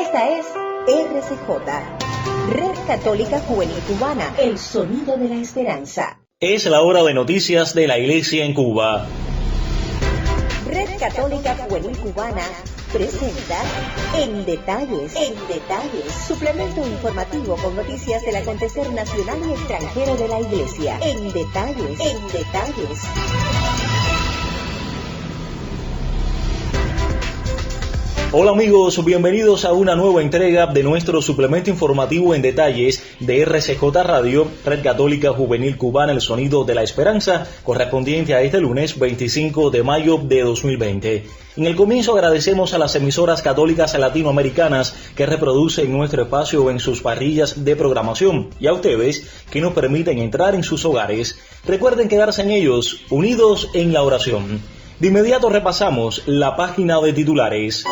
Esta es RCJ, Red Católica Juvenil Cubana, el sonido de la esperanza. Es la hora de noticias de la Iglesia en Cuba. Red Católica Juvenil Cubana presenta En Detalles, suplemento informativo con noticias del acontecer nacional y extranjero de la Iglesia. En Detalles. Hola amigos, bienvenidos a una nueva entrega de nuestro suplemento informativo En Detalles de RCJ Radio, Red Católica Juvenil Cubana, el sonido de la esperanza, correspondiente a este lunes 25 de mayo de 2020. En el comienzo agradecemos a las emisoras católicas latinoamericanas que reproducen nuestro espacio en sus parrillas de programación y a ustedes que nos permiten entrar en sus hogares. Recuerden quedarse en ellos, unidos en la oración. De inmediato repasamos la página de titulares.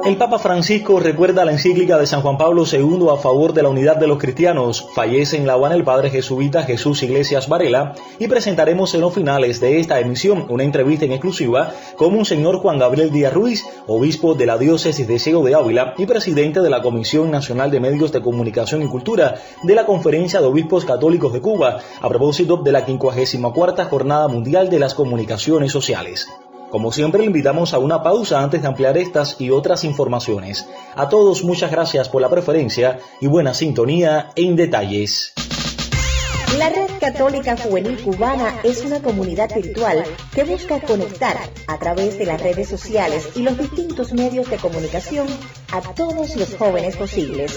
El Papa Francisco recuerda la encíclica de San Juan Pablo II a favor de la unidad de los cristianos. Fallece en La Habana el padre jesuita Jesús Iglesias Varela y presentaremos en los finales de esta emisión una entrevista en exclusiva con Monseñor Juan Gabriel Díaz Ruiz, obispo de la diócesis de Ciego de Ávila y presidente de la Comisión Nacional de Medios de Comunicación y Cultura de la Conferencia de Obispos Católicos de Cuba, a propósito de la 54ª Jornada Mundial de las Comunicaciones Sociales. Como siempre, le invitamos a una pausa antes de ampliar estas y otras informaciones. A todos, muchas gracias por la preferencia y buena sintonía en Detalles. La Red Católica Juvenil Cubana es una comunidad virtual que busca conectar a través de las redes sociales y los distintos medios de comunicación a todos los jóvenes posibles.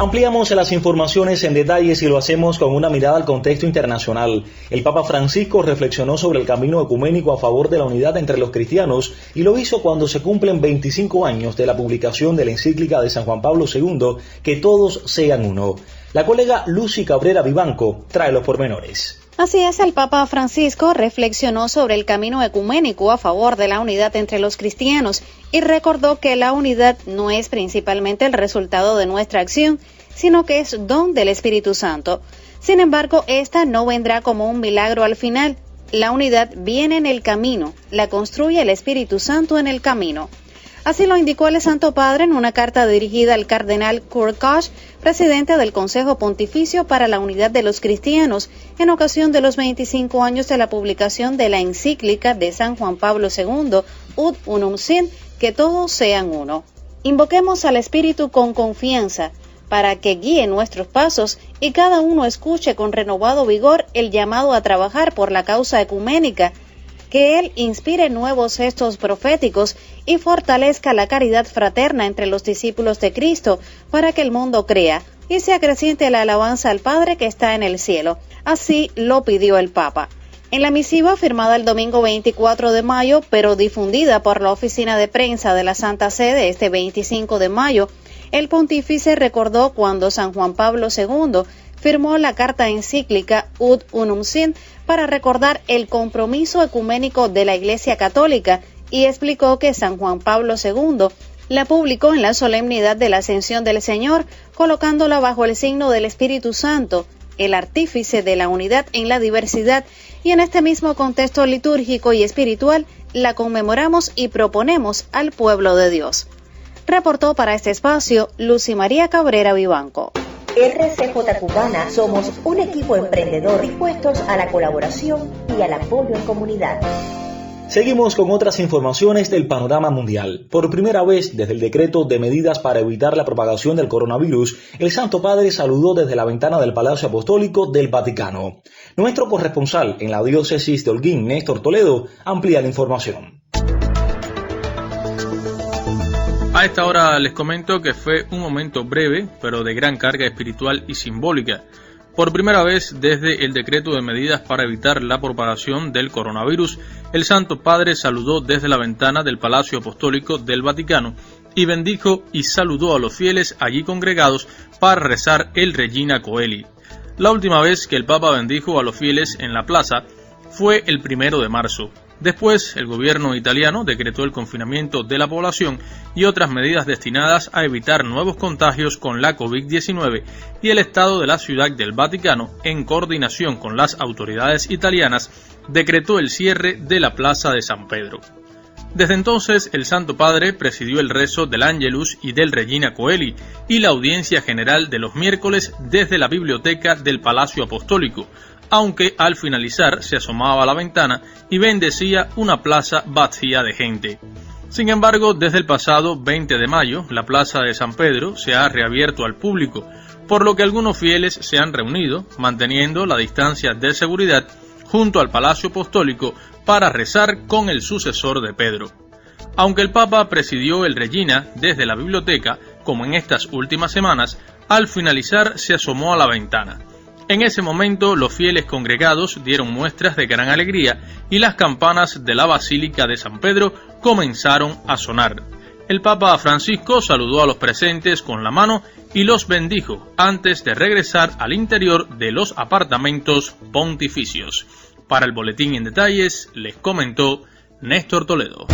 Ampliamos las informaciones en Detalles y lo hacemos con una mirada al contexto internacional. El Papa Francisco reflexionó sobre el camino ecuménico a favor de la unidad entre los cristianos y lo hizo cuando se cumplen 25 años de la publicación de la encíclica de San Juan Pablo II, Que todos sean uno. La colega Lucy Cabrera Vivanco trae los pormenores. Así es, el Papa Francisco reflexionó sobre el camino ecuménico a favor de la unidad entre los cristianos y recordó que la unidad no es principalmente el resultado de nuestra acción, sino que es don del Espíritu Santo. Sin embargo, esta no vendrá como un milagro al final. La unidad viene en el camino, la construye el Espíritu Santo en el camino. Así lo indicó el Santo Padre en una carta dirigida al cardenal Kurt Koch, presidente del Consejo Pontificio para la Unidad de los Cristianos, en ocasión de los 25 años de la publicación de la encíclica de San Juan Pablo II, Ut Unum Sint, Que todos sean uno. Invoquemos al Espíritu con confianza, para que guíe nuestros pasos y cada uno escuche con renovado vigor el llamado a trabajar por la causa ecuménica, que Él inspire nuevos gestos proféticos y fortalezca la caridad fraterna entre los discípulos de Cristo para que el mundo crea y se acreciente la alabanza al Padre que está en el cielo. Así lo pidió el Papa. En la misiva firmada el domingo 24 de mayo, pero difundida por la oficina de prensa de la Santa Sede este 25 de mayo, el pontífice recordó cuando San Juan Pablo II firmó la carta encíclica Ut Unum Sint para recordar el compromiso ecuménico de la Iglesia Católica y explicó que San Juan Pablo II la publicó en la solemnidad de la Ascensión del Señor, colocándola bajo el signo del Espíritu Santo, el artífice de la unidad en la diversidad, y en este mismo contexto litúrgico y espiritual la conmemoramos y proponemos al pueblo de Dios. Reportó para este espacio Lucy María Cabrera Vivanco. RCJ Cubana somos un equipo emprendedor dispuestos a la colaboración y al apoyo en comunidad. Seguimos con otras informaciones del panorama mundial. Por primera vez, desde el decreto de medidas para evitar la propagación del coronavirus, el Santo Padre saludó desde la ventana del Palacio Apostólico del Vaticano. Nuestro corresponsal en la diócesis de Holguín, Néstor Toledo, amplía la información. A esta hora les comento que fue un momento breve, pero de gran carga espiritual y simbólica. Por primera vez desde el decreto de medidas para evitar la propagación del coronavirus, el Santo Padre saludó desde la ventana del Palacio Apostólico del Vaticano y bendijo y saludó a los fieles allí congregados para rezar el Regina Coeli. La última vez que el Papa bendijo a los fieles en la plaza fue el 1 de marzo. Después, el gobierno italiano decretó el confinamiento de la población y otras medidas destinadas a evitar nuevos contagios con la COVID-19, y el Estado de la Ciudad del Vaticano, en coordinación con las autoridades italianas, decretó el cierre de la Plaza de San Pedro. Desde entonces, el Santo Padre presidió el rezo del Angelus y del Regina Coeli y la audiencia general de los miércoles desde la biblioteca del Palacio Apostólico, aunque al finalizar se asomaba a la ventana y bendecía una plaza vacía de gente. Sin embargo, desde el pasado 20 de mayo, la Plaza de San Pedro se ha reabierto al público, por lo que algunos fieles se han reunido, manteniendo la distancia de seguridad, junto al Palacio Apostólico para rezar con el sucesor de Pedro. Aunque el Papa presidió el Regina desde la biblioteca, como en estas últimas semanas, al finalizar se asomó a la ventana. En ese momento los fieles congregados dieron muestras de gran alegría y las campanas de la Basílica de San Pedro comenzaron a sonar. El Papa Francisco saludó a los presentes con la mano y los bendijo antes de regresar al interior de los apartamentos pontificios. Para el Boletín en Detalles, les comentó Néstor Toledo.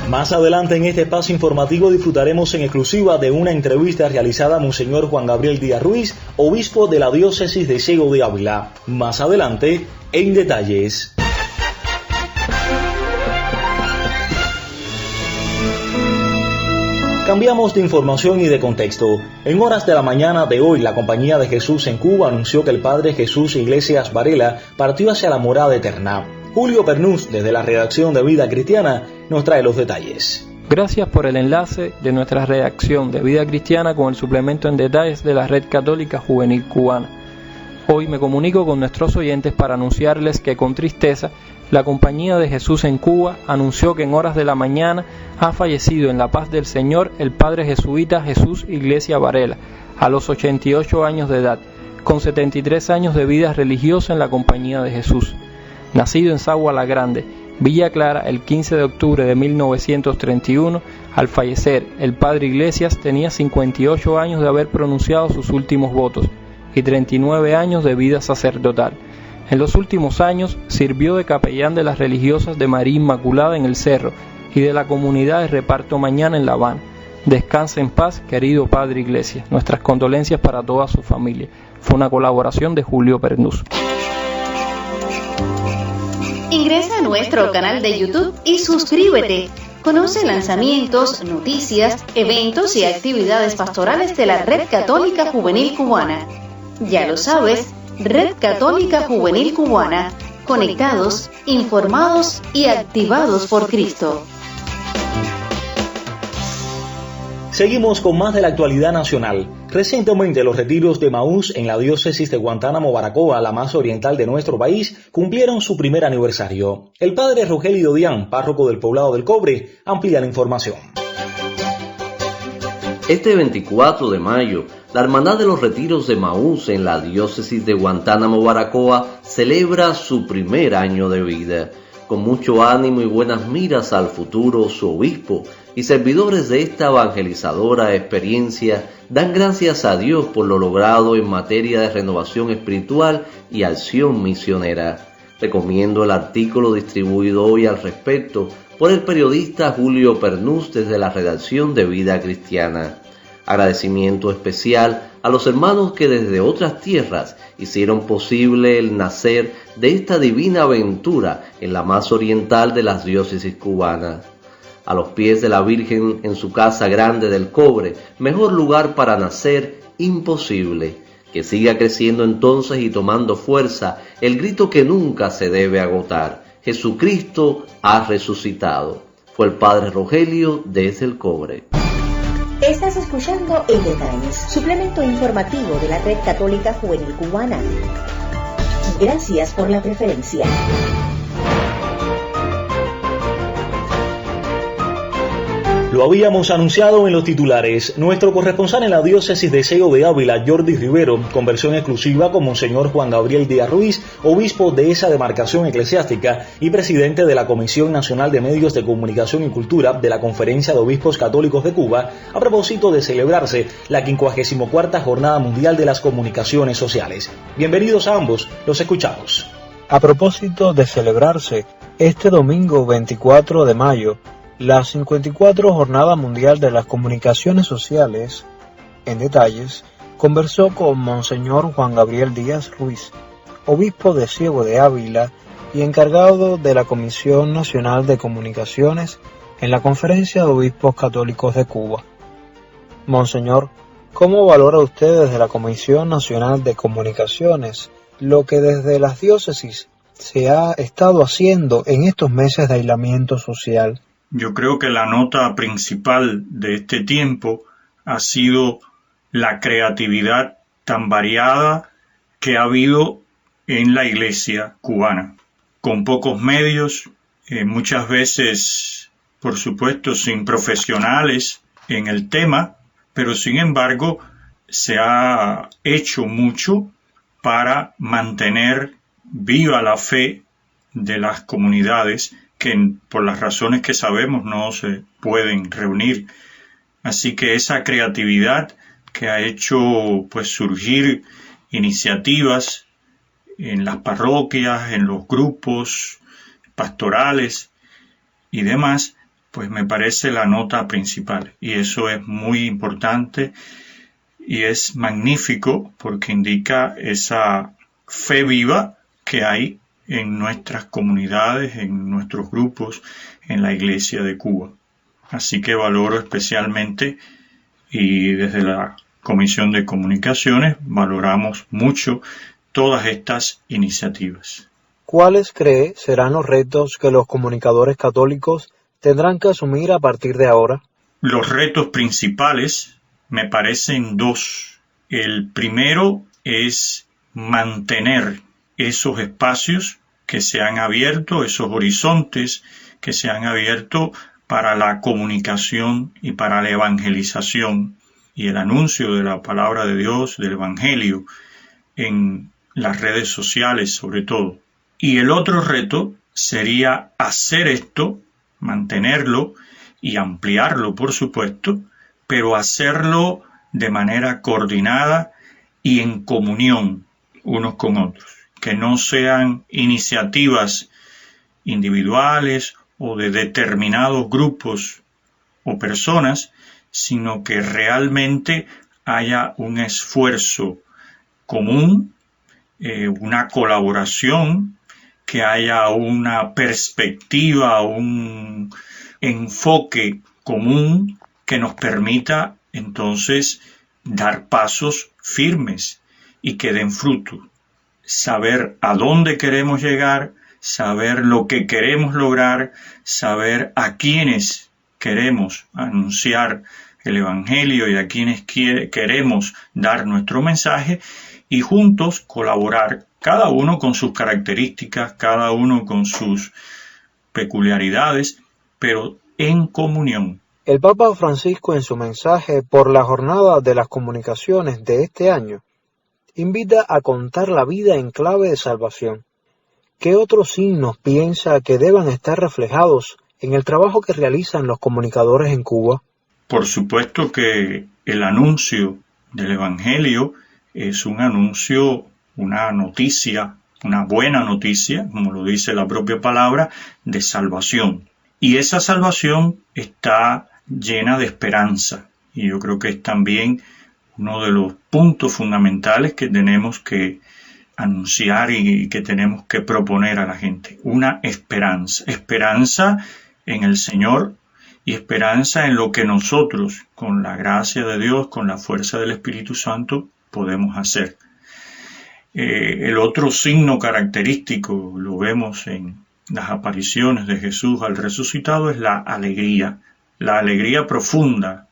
Más adelante en este espacio informativo disfrutaremos en exclusiva de una entrevista realizada a Monseñor Juan Gabriel Díaz Ruiz, obispo de la diócesis de Ciego de Ávila. Más adelante, en Detalles. Cambiamos de información y de contexto. En horas de la mañana de hoy, la Compañía de Jesús en Cuba anunció que el Padre Jesús Iglesias Varela partió hacia la morada eterna. Julio Pernús, desde la redacción de Vida Cristiana, nos trae los detalles. Gracias por el enlace de nuestra redacción de Vida Cristiana con el suplemento en detalles de la Red Católica Juvenil Cubana. Hoy me comunico con nuestros oyentes para anunciarles que con tristeza la Compañía de Jesús en Cuba anunció que en horas de la mañana ha fallecido en la paz del Señor el Padre jesuita Jesús Iglesias Varela, a los 88 años de edad, con 73 años de vida religiosa en la Compañía de Jesús. Nacido en Sagua la Grande, Villa Clara, el 15 de octubre de 1931, al fallecer, el Padre Iglesias tenía 58 años de haber pronunciado sus últimos votos y 39 años de vida sacerdotal. En los últimos años sirvió de capellán de las religiosas de María Inmaculada en el Cerro y de la comunidad de Reparto Mañana en La Habana. Descansa en paz, querido Padre Iglesias. Nuestras condolencias para toda su familia. Fue una colaboración de Julio Pernús. Ingresa a nuestro canal de YouTube y suscríbete. Conoce lanzamientos, noticias, eventos y actividades pastorales de la Red Católica Juvenil Cubana. Ya lo sabes, Red Católica Juvenil Cubana, conectados, informados y activados por Cristo. Seguimos con más de la actualidad nacional. Recientemente los retiros de Maús en la diócesis de Guantánamo, Baracoa, la más oriental de nuestro país, cumplieron su primer aniversario. El padre Rogelio Dián, párroco del Poblado del Cobre, amplía la información. Este 24 de mayo, la Hermandad de los Retiros de Maús en la diócesis de Guantánamo, Baracoa, celebra su primer año de vida. Con mucho ánimo y buenas miras al futuro, su obispo y servidores de esta evangelizadora experiencia dan gracias a Dios por lo logrado en materia de renovación espiritual y acción misionera. Recomiendo el artículo distribuido hoy al respecto por el periodista Julio Pernús desde la redacción de Vida Cristiana. Agradecimiento especial a los hermanos que desde otras tierras hicieron posible el nacer de esta divina aventura en la más oriental de las diócesis cubanas. A los pies de la Virgen en su casa grande del Cobre, mejor lugar para nacer imposible. Que siga creciendo entonces y tomando fuerza el grito que nunca se debe agotar: Jesucristo ha resucitado. Fue el padre Rogelio desde el Cobre. Estás escuchando En Detalles, suplemento informativo de la Red Católica Juvenil Cubana. Gracias por la preferencia. Lo habíamos anunciado en los titulares. Nuestro corresponsal en la diócesis de Ciego de Ávila, Jordi Rivero, conversó en exclusiva con Monseñor Juan Gabriel Díaz Ruiz, obispo de esa demarcación eclesiástica y presidente de la Comisión Nacional de Medios de Comunicación y Cultura de la Conferencia de Obispos Católicos de Cuba, a propósito de celebrarse la 54ª Jornada Mundial de las Comunicaciones Sociales. Bienvenidos a ambos, los escuchamos. A propósito de celebrarse este domingo 24 de mayo, la 54 Jornada Mundial de las Comunicaciones Sociales, En Detalles, conversó con Monseñor Juan Gabriel Díaz Ruiz, obispo de Ciego de Ávila y encargado de la Comisión Nacional de Comunicaciones en la Conferencia de Obispos Católicos de Cuba. Monseñor, ¿cómo valora usted desde la Comisión Nacional de Comunicaciones lo que desde las diócesis se ha estado haciendo en estos meses de aislamiento social? Yo creo que la nota principal de este tiempo ha sido la creatividad tan variada que ha habido en la Iglesia cubana, con pocos medios, muchas veces, por supuesto, sin profesionales en el tema, pero sin embargo se ha hecho mucho para mantener viva la fe de las comunidades que por las razones que sabemos no se pueden reunir. Así que esa creatividad que ha hecho pues surgir iniciativas en las parroquias, en los grupos pastorales y demás, pues me parece la nota principal. Y eso es muy importante y es magnífico porque indica esa fe viva que hay en nuestras comunidades, en nuestros grupos, en la Iglesia de Cuba. Así que valoro especialmente, y desde la Comisión de Comunicaciones valoramos mucho todas estas iniciativas. ¿Cuáles cree serán los retos que los comunicadores católicos tendrán que asumir a partir de ahora? Los retos principales me parecen dos. El primero es mantener esos espacios que se han abierto, esos horizontes que se han abierto para la comunicación y para la evangelización y el anuncio de la palabra de Dios, del Evangelio, en las redes sociales sobre todo. Y el otro reto sería hacer esto, mantenerlo y ampliarlo, por supuesto, pero hacerlo de manera coordinada y en comunión unos con otros, que no sean iniciativas individuales o de determinados grupos o personas, sino que realmente haya un esfuerzo común, una colaboración, que haya una perspectiva, un enfoque común que nos permita entonces dar pasos firmes y que den fruto. Saber a dónde queremos llegar, saber lo que queremos lograr, saber a quiénes queremos anunciar el Evangelio y a quienes queremos dar nuestro mensaje y juntos colaborar, cada uno con sus características, cada uno con sus peculiaridades, pero en comunión. El Papa Francisco, en su mensaje por la Jornada de las Comunicaciones de este año, invita a contar la vida en clave de salvación. ¿Qué otros signos piensa que deban estar reflejados en el trabajo que realizan los comunicadores en Cuba? Por supuesto que el anuncio del Evangelio es un anuncio, una noticia, una buena noticia, como lo dice la propia palabra, de salvación. Y esa salvación está llena de esperanza. Y yo creo que es también uno de los puntos fundamentales que tenemos que anunciar y que tenemos que proponer a la gente. Una esperanza. Esperanza en el Señor y esperanza en lo que nosotros, con la gracia de Dios, con la fuerza del Espíritu Santo, podemos hacer. El otro signo característico, lo vemos en las apariciones de Jesús al resucitado, es la alegría profunda,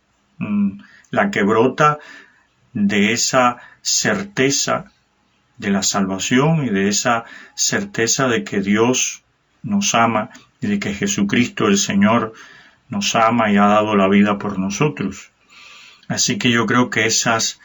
la que brota de esa certeza de la salvación y de esa certeza de que Dios nos ama y de que Jesucristo el Señor nos ama y ha dado la vida por nosotros. Así que yo creo que esas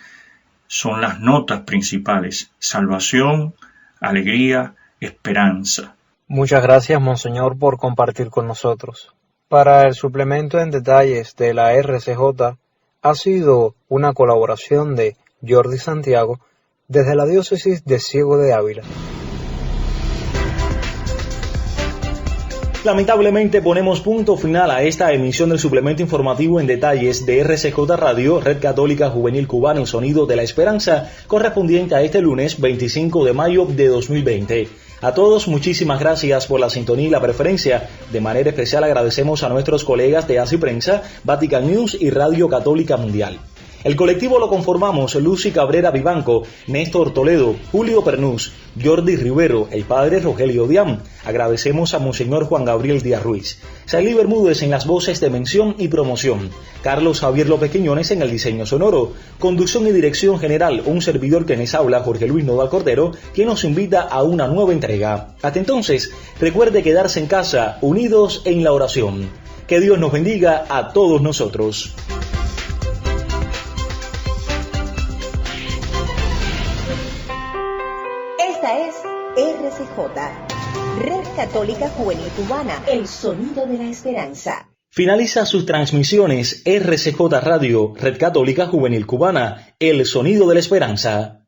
son las notas principales: salvación, alegría, esperanza. Muchas gracias, Monseñor, por compartir con nosotros. Para el suplemento en detalles de la RCJ ha sido una colaboración de Jordi Santiago desde la diócesis de Ciego de Ávila. Lamentablemente ponemos punto final a esta emisión del suplemento informativo En Detalles de RCJ Radio, Red Católica Juvenil Cubana, el sonido de la esperanza, correspondiente a este lunes 25 de mayo de 2020. A todos, muchísimas gracias por la sintonía y la preferencia. De manera especial agradecemos a nuestros colegas de Así Prensa, Vatican News y Radio Católica Mundial. El colectivo lo conformamos Lucy Cabrera Vivanco, Néstor Toledo, Julio Pernús, Jordi Rivero, el padre Rogelio Diam. Agradecemos a Monseñor Juan Gabriel Díaz Ruiz. Sailí Bermúdez en las voces de mención y promoción. Carlos Javier López Quiñones en el diseño sonoro. Conducción y dirección general, un servidor que les habla, Jorge Luis Nodal Cordero, quien nos invita a una nueva entrega. Hasta entonces, recuerde quedarse en casa, unidos en la oración. Que Dios nos bendiga a todos nosotros. Esta es RCJ, Red Católica Juvenil Cubana, el sonido de la esperanza. Finaliza sus transmisiones RCJ Radio, Red Católica Juvenil Cubana, el sonido de la esperanza.